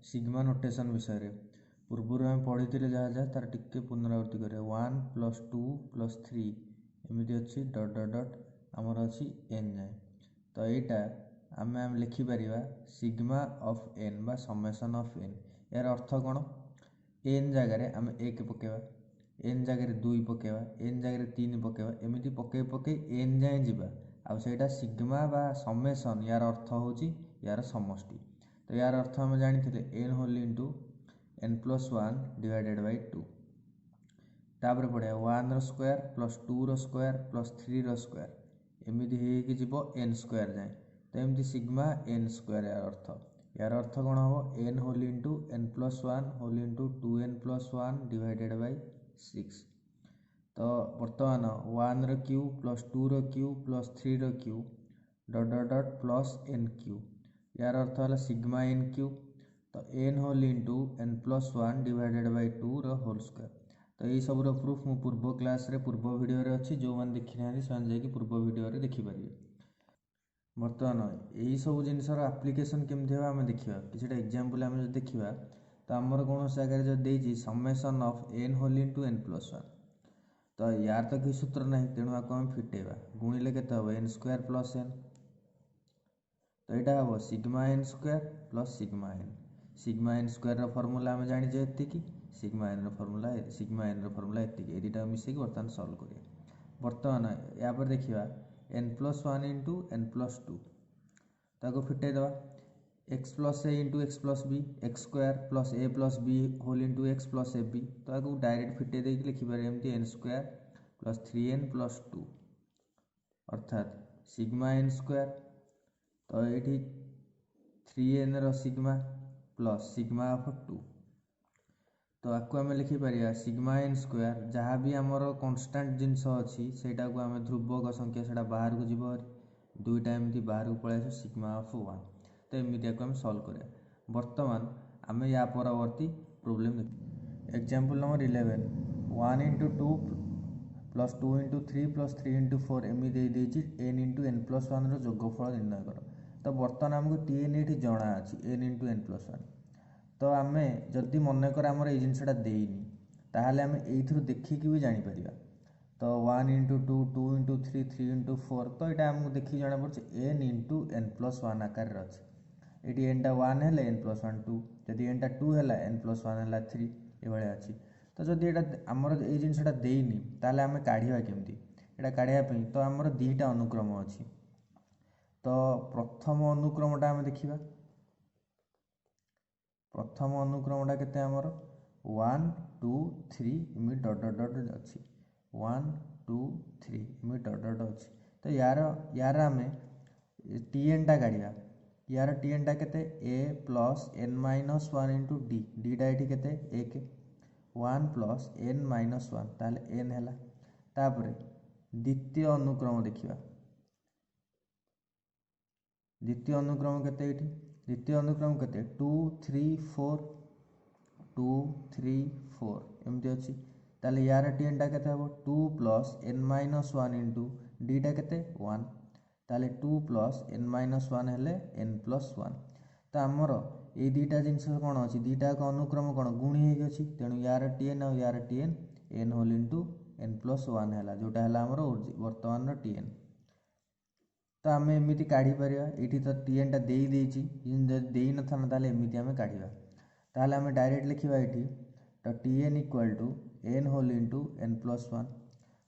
Sigma notation विषय रे पूर्व आम पढ़ी जहाँ जहाँ तार टिके पुनरावृत्ति करें 1 + 2 + 3 एमती अच्छी डट डट डट आमर अच्छी एन जाए तो यहाँ आम लिखिपर सिग्मा ऑफ एन बा समेसन ऑफ एन यार अर्थ कौन एन जगार आम 1 पकेवा एन जगार 2 पकेवा एन जगार 3 पकेवा एमती पकई पकई एन जाए जावा आउ सेटा सिग्मा बा समेसन यार अर्थ होची यार समष्टि तो यार अर्थ आम जानी n whole into n plus 1 divided by 2 तापर पढ़िया 1 रो स्क्वायर प्लस 2 रो स्क्वायर प्लस 3 रो स्क्वायर एमती हो एन स्क्वायर जाए तो एमती सिग्मा एन स्क्वायर यार अर्थ कौन हम n whole into n plus 1 whole into 2n + 1 divided by 6 तो बर्तमान 1 रो क्यूब प्लस 2 रो क्यूब प्लस 3 रो cube dot dot dot plus n cube यार अर्थ है सिग्मा एन क्यूब तो n whole into n plus 1 divided by 2 रो होल स्क्वायर तो यही सब प्रूफ मु पूर्व क्लास रे पूर्व वीडियो रे अच्छी जो मैंने देखी ना से जाकि पूर्व वीडियो रे देखिपारे बर्तमान यही सब जिनसर आप्लिकेसन केमती है आम देखा कि एग्जांपल आम जो देखा तो आमर कौन जगह जो देती summation of n whole into n plus 1 तो यार तो किसी सूत्र ना तेणु आपको आम फिटेवा गुणिले के एन स्क्वायर प्लस एन तो यहाँ हम sigma n square plus sigma n square formula आम जाने ये सिग्मा एन फर्मूला ये दुटा मिसेक बर्तमान सल्व करिए बर्तमान या पर देखा n plus 1 into n plus 2 ताको फिटेदवा x plus a into x plus b x square plus a plus b whole into x plus a b तो आपको डायरेक्ट फिटे देकी लिखिपारे एमती एन स्क्वायर प्लस 3n + 2 अर्थात सिग्मा एन स्क्वायर तो ये 3n रो sigma plus sigma of 2 तो आपको आम लिखिपर सिग्मा एन स्क्वायर जहाँ भी आमर कन्स्टांट जिनस अच्छी से आम ध्रुवक संख्या से बाहर को जीव दुईटा एमती बाहर को पलैस सिग्मा ऑफ 1 तो एमती आम सल्व करें बर्तमान आम या परवर्ती problem example number 11 1 into 2 plus 2 into 3 plus 3 into 4 एमती एन इंटू एन प्लस 1 जोगफल निर्णय कर तो बर्तमान आमको टीएन ये जना अच्छी एन इंटू एन प्लस 1 तो आम जदि मनकर आमर ये जिनसा देनी ताहले आम ये देखिकी भी जापर तो 1 इंटू 2 2 इंटू 3 3 इंटू 4 तो यहाँ आमको देखिए जना पड़े एन इंटू एन प्लस 1 आकार अच्छे ये एनटा 1 है एन प्लस 1 2 जदि एनटा 2 है एन प्लस 1 है 3 ये अच्छी तो जदि आमर ये जिनसा देनी ताहले आम काढ़ा केमती यहाँ काढ़ापी तो आमर दुईटा अनुक्रम अच्छी तो प्रथम अनुक्रमटा आम देखा प्रथम अनुक्रमटा केते आमर 1 2 3 इमिट डट डट डट अच्छी 1 2 3 इमिट डट डट अच्छी तो यार यार आम टीएन टा काढ़ा यार टीएन टा केते a plus n minus 1 into d डीटा ये केते 1 1 प्लस एन माइनस 1 ताहले एन है तापर द्वितीय अनुक्रम देखा द्वितीय अनुक्रम केते द्वितीय अनुक्रम केते 2 3 4 2 3 4 एमती अच्छी ताले यार टीएन टा केते हबो 2 प्लस एन माइनस 1 इंटू डीटा केते 1 ताले 2 प्लस एन माइनस 1 हेले एन प्लस 1 तो आमर ये दुईटा जिनस कौन अच्छी दुईटा अनुक्रम कौन गुणी होगी तेणु यार टीएन और यार T n n whole into n plus 1 है जोटा है आमर वर्तमान टीएन तो आम एमती काढ़ी पार ये तो टीएन टा दे न था एमती आम काढ़ा ताहले आम डायरेक्ट लिखा ये तो T n equal to n whole into n plus 1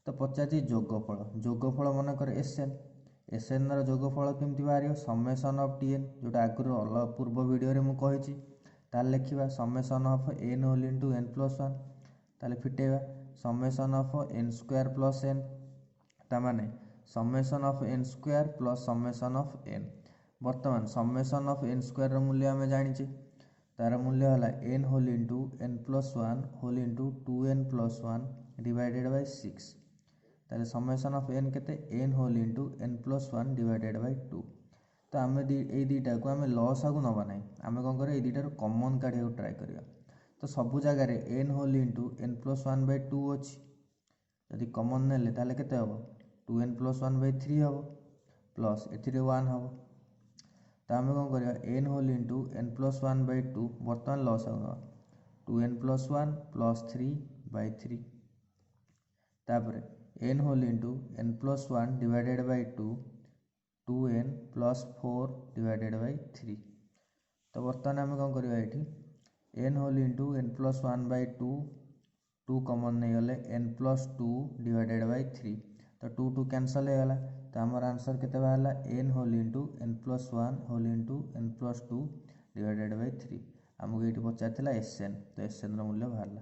तो पचार जोगफल मनकर एसएन जोगफल केमती बाहर समेसन ऑफ टीएन जोटा आगुरी अलग पूर्व वीडियो में मुझे ताल लिखा summation of n whole into n plus 1 ताल फिटेवा summation of n square plus n ताने summation of n square plus summation of n बर्तमान समेसन ऑफ एन स्क्वायर मूल्य आम जाने तार मूल्य है n whole into n plus 1 whole into 2n + 1 divided by 6 ताले समेसन ऑफ एन केते n whole into n plus 1 divided by 2 तो आम ये दुईटा को आम लस आगु नवा ना आम कौन कर दुईटार कमन काढ़ा ट्राए करिया तो सबू जगार n whole into n plus 1 by 2 अच्छी जदि कमन नेले ताले केते हबो 2n + 1 बाय 3 हम प्लस ए 1 हम तो आम कौन करवा n whole into n plus one by two बर्तमान लस आना 2n+1 प्लस 3/3 तापर n whole into n plus one divided by 2n plus 4 divided by 3। तो बर्तमान आम कौन करवा ये n whole into n plus one by two common नहीं गले एन प्लस 2 डिवाइडेड बाई 3 तो 2 कैंसल हो गला तो आमर आंसर केते बाहरला n whole into n plus one whole into n plus 2 divided by 3 आमको ये पचार एसएन तो एसएन मूल्य बाहरला।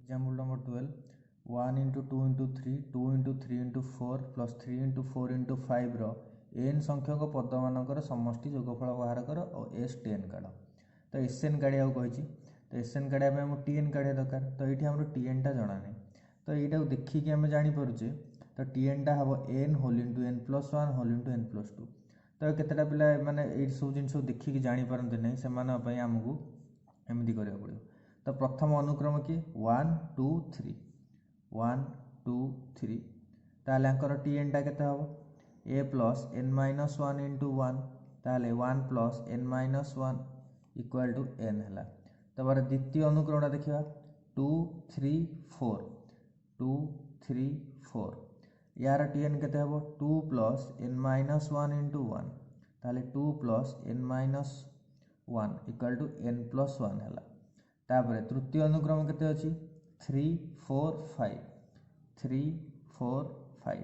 Example number 12 1 into 2 into 3 2 into 3 into 4 plus 3 into 4 into 5 n संख्यक पद मानकर समष्टि जोगफल बाहर कर और एस टेन काढ़ तो एसएन काढ़ा कही तो एसएन काढ़ा आम टीएन काढ़ा दरकार तो ये आम टीएन टा जना नहीं तो यहाँ देखिए आम जापे तो टीएन टा हम n whole into n plus one whole into n plus 2 तो केतेटा पिला माने ये सब जिन देखिए जापारती नहीं से आमको एमती करा पड़ो तो प्रथम अनुक्रम किए 1 2 3 1 2 3 तार टीएन टा केते हम a plus n minus one into one ताले 1 plus n minus one equal to n है। तो बार द्वितीय अनुक्रमटा देखा 2 3 4 2 3 4 यार टीएन केते हम 2 plus n minus one into one ताले 2 plus n minus one equal to n plus one है। तापर तृतीय अनुक्रम केते अछि 3 4 5 3 4 5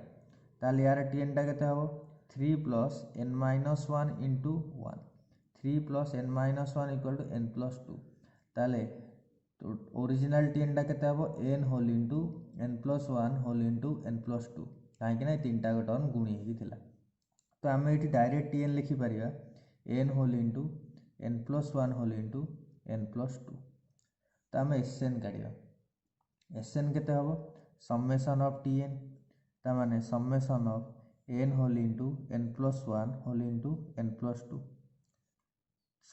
ताले यार टीएन टा केते हम 3 plus n minus one into one 3 plus n minus one equal to n plus 2 ताले ओरिजिनल टीएन टा केते हम n whole into n plus one whole into n plus 2 कहीं तीन टाक टर्म गुणी होता तो आम ये डायरेक्ट टीएन लिखिपर n whole into n plus one whole into n plus 2 तो आम एसएन काढ़ा एसएन केते हम समेसन ऑफ टीएन ताने summation of n whole into n plus one whole into n plus 2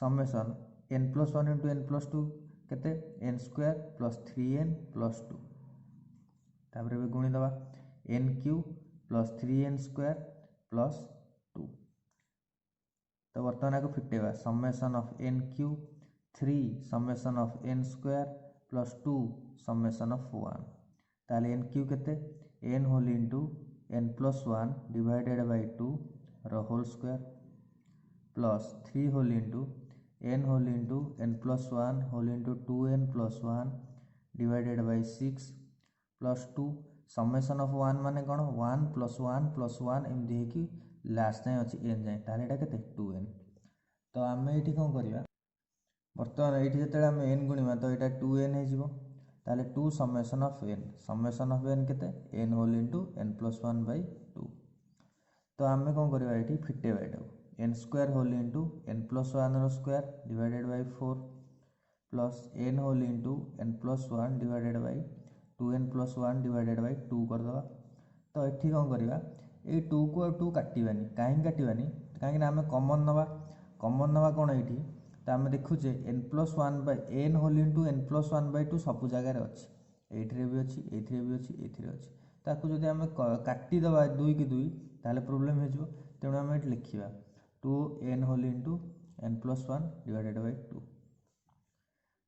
summation n plus one into n plus 2 केते N square plus 3n plus 2 तापर गुणी दबा n cube plus 3n square plus 2 तो बर्तमान आपको फिटेगा summation of n cube 3 summation of n square plus 2 summation of 1 ताले n cube केते n whole into n plus one divided by 2 whole square plus 3 whole into n whole into n plus one whole into 2n plus one divided by 6 plus 2 summation of one माने कौन 1 plus one एमती है कि last जाए अच्छी N जाए ताले एटा केते 2n तो आम ये कौन करवा बर्तमान ये जो आम एन गुणिमा तो यहाँ 2n हो ताले 2 समेसन ऑफ एन केते n whole into n plus one by 2 तो आम कौन करवा ये फिटेबा यहाँ n square whole into n plus one square divided by 4 plus n whole into n plus one divided by 2n plus one divided by 2 करदे तो ये कौन करवा ये 2 को 2 काटवानी कहीं काटवानी कहीं आम कमन नवा कौन ये तो आम देखुचे n plus one by n whole into n plus one by 2 सब जगार अच्छी ये भी अच्छी ये भी अच्छी ये अच्छी ताकू जब आम काटिदेवा 2 की 2 ताले प्रोब्लेम हो तेणु आम ये लिखा 2n whole into n plus one divided by 2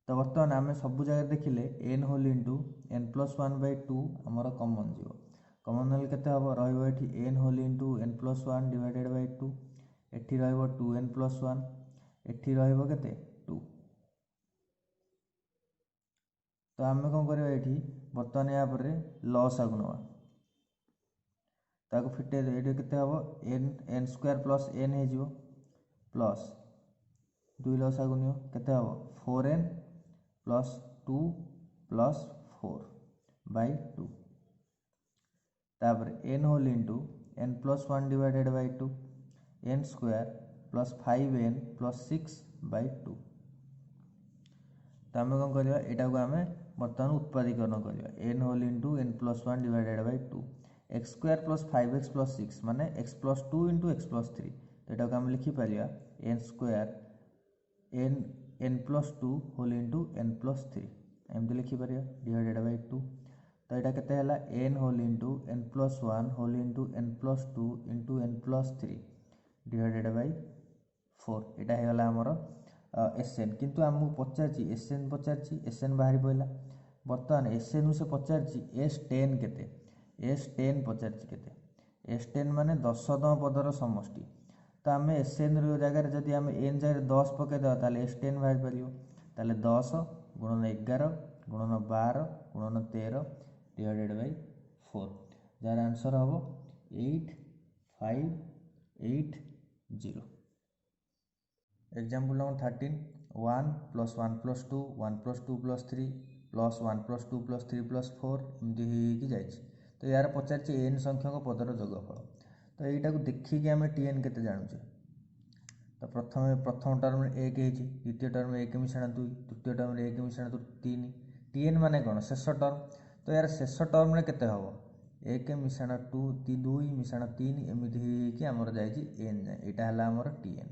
तो बर्तमान आम सब जगह देखिले n whole into n plus one by 2 आमर कमन जीव कमन हेल्ले केते हम रही n whole into n plus one divided by 2 एटी रहिबो 2n प्लस वन एटी रहिबो केते 2 तो आम कौन करवा ये बर्तमान या पर लस आगु नवा ताको फिटे ये केते हम एन स्क्वायर प्लस एन हो प्लस 2 लस आगु नियो केते हम 4n प्लस 2 प्लस 4 बाई 2 तापर n whole into n plus one divided by 2 n square plus 5n plus 6 by 2 तो आम कौन करवा यहाँ को आम बर्तमान उत्पादीकरण करवा n whole into n plus one divided by 2 x square plus 5x plus 6 माने x plus 2 into x plus 3 तो यहाँ को आम लिखिपर n square n plus 2 whole into n plus 3 एमती लिखिपर डिवाइडेड बाई 2 तो यहाँ केते हला n whole into n plus one whole into n plus 2 into n plus 3 divided by 4 ଏଇଟା ହେଇଗଲା ଆମର SN। କିନ୍ତୁ ଆମକୁ ପଚାରିଛି SN ପଚାରିଛି, SN ବାହାରି ପଡ଼ିଲା। ବର୍ତ୍ତମାନ SNରୁ ସେ ପଚାରିଛି S10 କେତେ, S10 ପଚାରିଛି କେତେ, S10 ମାନେ 10ତମ ପଦର ସମଷ୍ଟି। ତ ଆମେ SN ଜାଗାରେ ଯଦି ଆମେ N ଜାଗାରେ 10 ପକାଇଦେବା ତାହେଲେ S10 ବାହାରି ପାରିବ। ତାହେଲେ 10 ଗୁଣନ 11 ଗୁଣନ 12 ଗୁଣନ 13 ଡିଭାଇଡେଡ଼ ବାଇ 4, ଯାହାର ଆନ୍ସର ହେବ 8580। एग्जाम्पल नंबर 13, 1 + 1 + 2 1 + 2 + 3 + 1 + 2 + 3 + 4 एमती होगी जाइए। तो यार पचार एन संख्यक पदर जोगफल। तो यहीटा को देखिए आम TN केते जानूचे। तो प्रथम टर्म 1 होती, द्वितीय टर्म 1 मिश्रण 2, तृतीय टर्म 1 मिश्रण 3। TN माने कौन शेष टर्म। तो यार शेष टर्म केते हम 1 मिश्रण 2 2 मिश्रण 3 एमती होगी आमर जाइए एन जाए। यहाँ है आमर TN।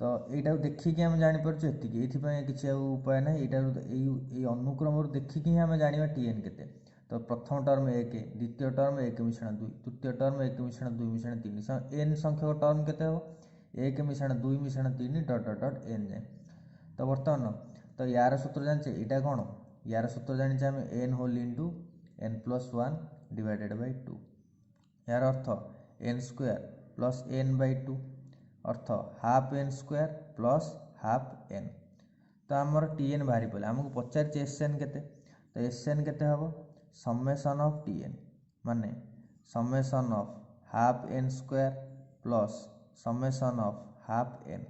तो यहाँ देखिए आम जापर ये किसी उपाय ना, यहाँ अनुक्रम देखिए ही आम जाना TN केते। तो प्रथम टर्म 1, द्वितीय टर्म 1 मिश्रण 2, तृतीय टर्म 1 मिश्रण 2 मिश्रण 3, एन संख्यक टर्म केते हो 1 मिश्रण 2 मिश्रण 3 डट डट डट एन जाए। तो बर्तमान तो यार सूत्र जाने यहाँ कौन, यार सूत्र जाने आम n whole into n+1 divided by 2। यार अर्थ n² प्लस n/2 अर्थ half n² plus half n। तो आमर TN बाहरी पड़े। आमको पचार SN केते। तो SN केते हम समेसन ऑफ TN माने summation of half n² plus summation of half n।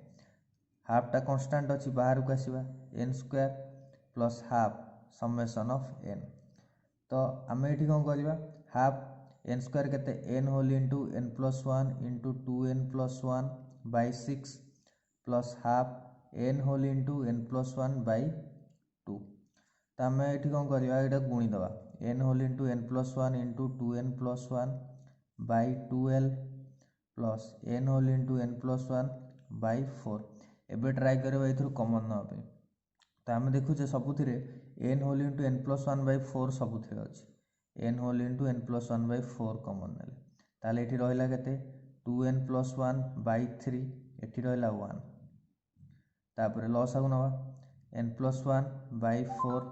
हाफटा कन्स्टांट अच्छी बाहर को आसवा n² plus half summation of n। तो आम ये कौन करवा हाफ n² केते n whole into n+1 into 2n+1 by 6 plus half n whole into n+1 by 2। तो आम ये कौन करवा यहाँ गुणीदे n whole into n+1 into 2n+1 by 12 plus n whole into n+1 by 4। एबे ट्राई करवा ये कमन नापी। तो आम देखुचे सबुथिरे n whole into n+1 by 4 सबुथिरे अच्छी n whole into n+1 by 4 common ना ताले ये रहा के 2n+1 बाय 3 ये रहा 1। तापर लसागु नवा n+1 by 4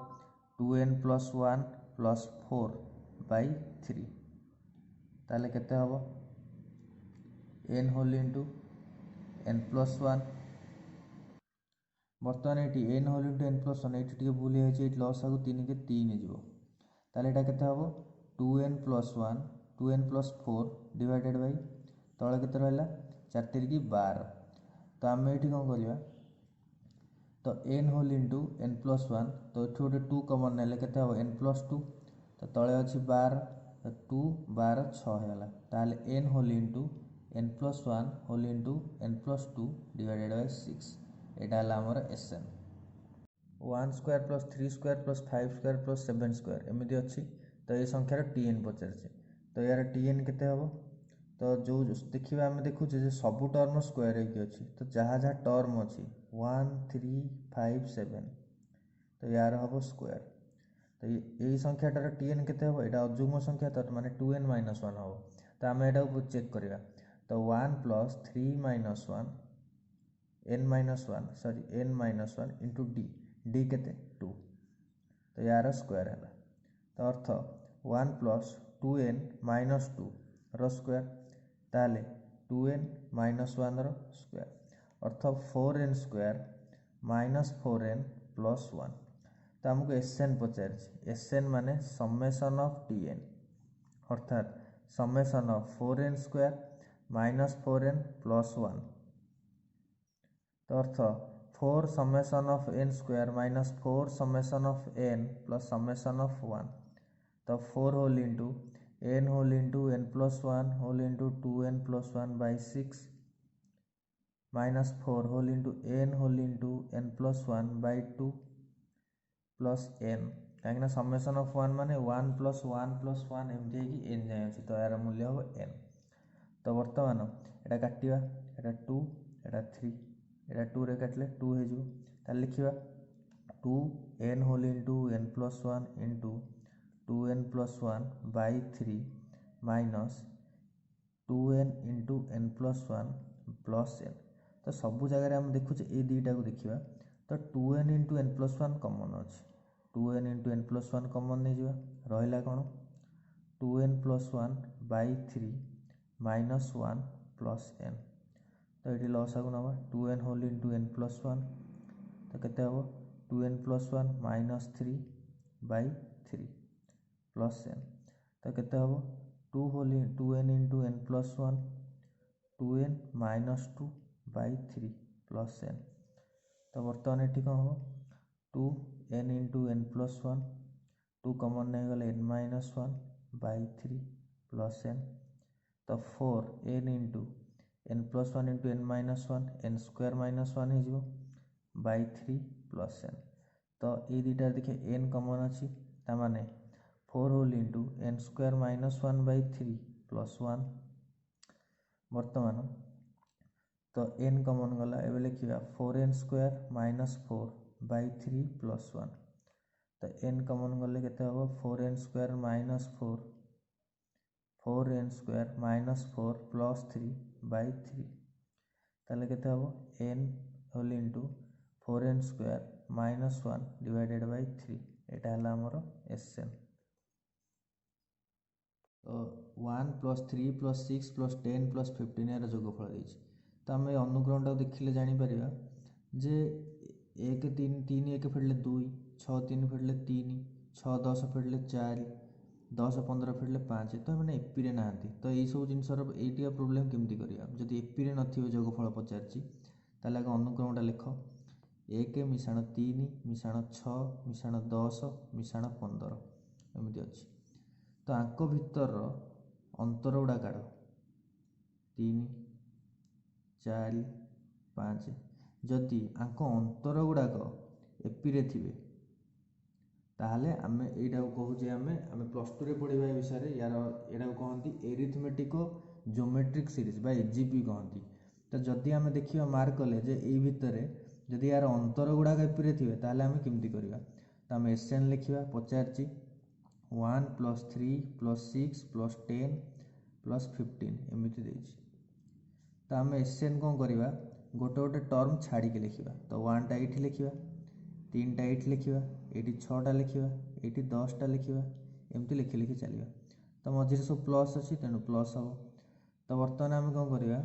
2n+1 plus 4 bye 3 ताले केते हबो n होल इंटू n+1। बर्तमान ये n होल इंटू n+1 ये भूल है लसागु 3 के 3 जीव ताले यहाँ केते हबो 2n+1 2n+4 डिवाइडेड बाय तले केते रहला 4 3 की 12। तो आम ये कौन करवा तो n होल इंटू n+1 तो ये गोटे 2 कमन ना के n+2 तो तले अच्छी 12 2 12 6 है ताले n whole into n+1 whole into n+2 divided by 6 यहाँ है आमर SN। 1² प्लस 3² प्लस 5² प्लस 7² एमती अच्छी। तो ये संख्यार TN पचार। तो यार TN केते हम तो जो देखा आम देखुचे सबू टर्म स्क्वायर अच्छी। तो जहाँ जहाँ टर्म अच्छी 1 3 5 7 तो यार हम स्क्वायर। तो यही संख्याटार TN केते हम यहाँ अजुग्म संख्या तो माने 2n - 1 हम। तो आम यहाँ चेक करवा तो 1 plus 3 - 1 n - 1 sorry n - 1 into d केते 2 तो यार स्क्वायर है। तो अर्थ 1 प्लस 2n - 2 रो स्क्वायर ताले 2n - 1 रो स्क्वायर अर्थ 4n² माइनस 4n प्लस 1। तो आमको SN पचार SN माने समेसन ऑफ TN अर्थात summation of 4n² minus 4n plus 1। तो अर्थ 4 summation of n² minus 4 summation of n plus summation of 1। तो 4 whole into n whole into n+1 whole into 2n+1 by 6 minus 4 whole into n whole into n+1 by 2 plus n कहीं summation of 1 माने 1 plus 1 plus 1 एमती n जाए अच्छी। तो यार मूल्य हम n। तो बर्तमान यहाँ काटा यहाँ 2 यहाँ 3 यहाँ 2 रे काटिले 2 हो लिखा 2n whole into n+1 into 2n+1 by 3 minus 2n into n+1 plus n। तो सबू जगह आम देखुचे ए दुईटा को देखा तो 2n into n plus one common अच्छे 2n into n plus one common नहीं जा रहा कौन 2n plus one by three minus one plus n तो ये लस आगे ना 2n whole into n plus one तो केते हम 2n plus one minus three by three plus n तो केते हम 2n into n plus one 2n minus two by three plus n तो बर्तमान ये कौन हम 2n into n plus one 2 common नहीं गले n minus one by three plus n तो 4n into n plus one into n minus one n square minus one हो by three plus n तो ये दुटा देखिए एन कमन अच्छी ताने 4 whole into n square minus one by three plus one बर्तमान तो एन कमन गला एवं लिखा 4n square minus 4 by three plus one तो एन कमन गले केते हम 4n square minus 4n square minus 4 plus three by three ताले केते हम n whole into 4n square minus one divided by three यहाँ है आमर एसएन तो 1 प्लस 3 प्लस 6 प्लस 10 प्लस 15 यार जोगफल देती तो आम अनुक्रम टाक देखिले जापर जे 1 3 3 1 फेड़ले 2 6 3 फेड़ले 3 6 10 फेड़ले 4 10 15 फेड़ले 5 तो मैंने एपी ना तो यही सब जिनसर ये प्रोब्लेम केमती करा जब एपी नथिबे जोगफल पचारि आगे अनुक्रमटा लिख 1 मिशाण 3 मिशाण 6 मिशाण 10 मिशाण 15 एमती अच्छी तो आंक भितर अंतर गुड़ा काढ़ 3 4 5 जदि आंक अंतर गुड़ाक एपी रे थिबे ताहले आमे एटा कहूजे आमे प्लस टू रे पढ़िबा ए विषय यार एटा कहंती एरिथमेटिक ज्योमेट्रिक सीरीज बा एजीपी कहंती तो जदि आमे देखिबा मार्क कले जे एई भितरे जदि यार अंतर गुड़ाक एपी रे थिबे ताहले आमे केमती करिबा तो आमे एसएन लिखिबा पचारची 1 प्लस 3 प्लस 6 प्लस 10 प्लस 15 एमती देछि तो आम एसएन कौन करवा गोटे गोटे टर्म छाड़ी लिखा तो 1 टा ये लिखा 3 टा ये लिखा ये 6टा लिखा ये 10टा लिखा एमती लिखि लिखि चलिए तो मझे सब प्लस अच्छी तेणु प्लस हम तो बर्तमान आम कौन करवा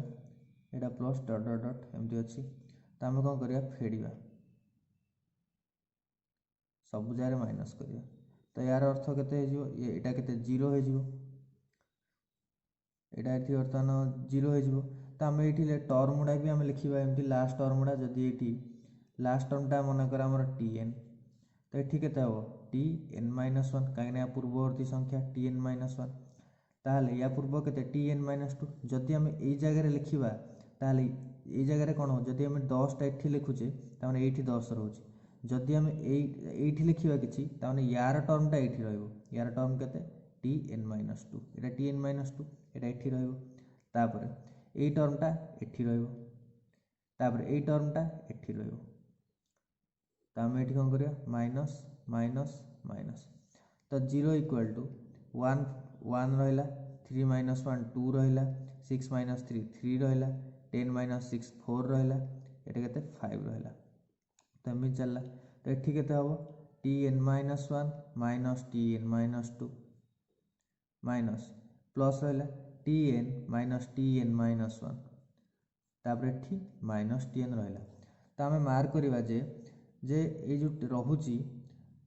यहाँ प्लस डट डट डट एमती अच्छी तो आम कौन करवा फेड़ा सब जगह माइनस करवा तो यार अर्थ केते यहाँ के जीरो हो बर्तमान जीरो हो तो आम ये टर्म गुड़ा भी आम लिखा एमती लास्ट टर्म गुड़ा जदि ये लास्ट टर्मटा मनकर आमर टीएन तो ये के टी एन माइनस वन कहीं पूर्ववर्ती संख्या टी एन माइनस वन ताहले या पूर्व के टी एन माइनस टू जदि आम ये जगह लिखा ताहले ये जगह कौन हो जदि आम 10टा ये लिखुचे ताने ये 10 रोचे जदि आम ये लिखा कि यार टर्मटा ये यार टर्म के टी एन माइनस टू यहाँ टी एन माइनस टू यहाँ ये रपर ये टर्मटा ये रपर ये टर्मटा ये तो आम ये कौन करिया माइनस माइनस माइनस तो 0 इक्वल टू 1 1 रहा 3 माइनस 1 2 रहा 6 माइनस 3 3 रहा 10 माइनस 6 4 रहा ये के 5 रहा तो एम चलला तो ये के हम T n minus 1 minus T n minus 2 minus plus रहा टी एन माइनस 1 तापर ये माइनस टी एन रहा तो आम मार्क करवा जे ये जो रोची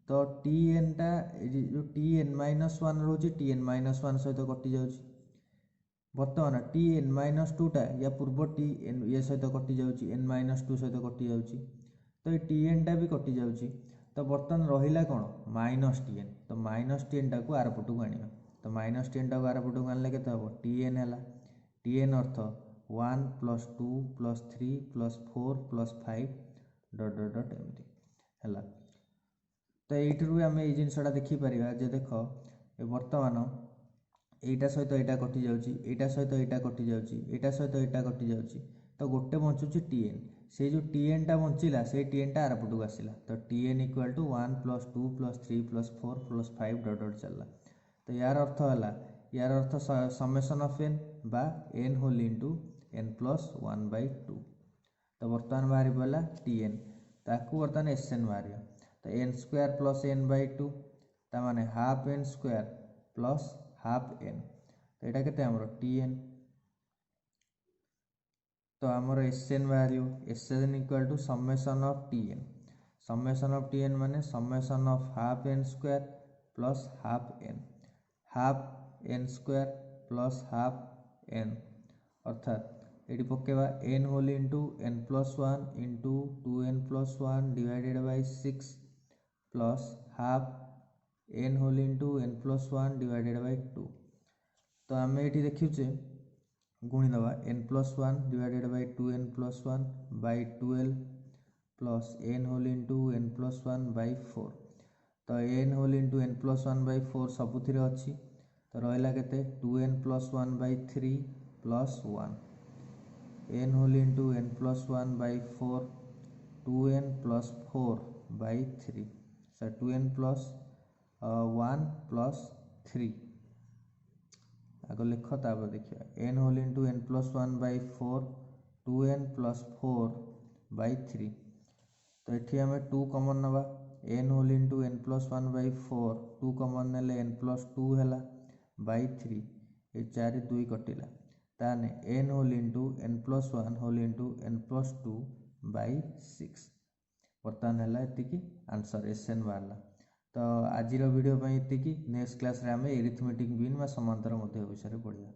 तो टी एन टा जो टी एन माइनस 1 रोचे टी एन माइनस 1 सहित कटि जाऊँ बर्तमान टी एन माइनस 2टा या पूर्व टी एन ये सहित कटि जाऊँ एन माइनस 2 सहित कटि जाऊँ तो ये टी एन टा भी कटि जाऊँ तो बर्तमान रहा कौन माइनस टी एन तो माइनस टी एन टा को आर पटू आने तो माइनस टी एन टा को आर पटू आनले के टी एन है टी एन अर्थ 1 plus 2 plus 3 plus 4 plus 5 dot dot डट एमती है तो ये आम ये जिनसा देखिपर जे देख बर्तमान यहाँ सहित यहाँ कटि जाऊँगा सहित यहाँ कटि जाऊँगा सहित यहाँ कटि जाऊँगी तो गोटे बचुची टी एन से जो टी एन टा बचिला से टी एन टा आर पटू आसला तो T n equal to 1 plus 2 plus 3 plus 4 plus 5 dot dot चलला तो यार अर्थ है यार अर्थ समेसन ऑफ एन बा n whole into n plus 1/2 तो बर्तमान बाहरी पड़ा Tn ताकू बर्तमान Sn बाहर तो n square plus n by two ताने half n square plus half n तो यहाँ के Tn तो आमर Sn बाहर Sn equal to summation of Tn माने summation of half n square plus half n square plus half n अर्थात ये पकेवा n whole into n plus one into 2n plus one divided by 6 plus half n whole into n plus one divided by 2 तो आम ये देखुचे गुणीदबा n plus one divided by 2n plus one by 12 plus n whole into n plus one by 4 तो n whole into n plus one by 4 सबुथि अच्छी तो रहा के 2n plus one by 3 plus 1 n whole into n plus one by 4 2n plus 4 by 3 sir 2n plus 1 plus 3 आगे लिख तापर देखिए n whole into n plus one by 4 2n plus 4 by 3 तो ये आम 2 कमन नवा n whole into n plus one by 4 2 कमन ने n plus 2 है बाई 3 ये 4 2 कटिला ताने n whole into n plus one whole into n plus 2 by 6 बर्तमान है ये आंसर Sn बाहर तो आज वीडियो ये नेक्स्ट क्लास रे आम एरिथमेटिक मीन व समांतर मध्य विषय पढ़ा।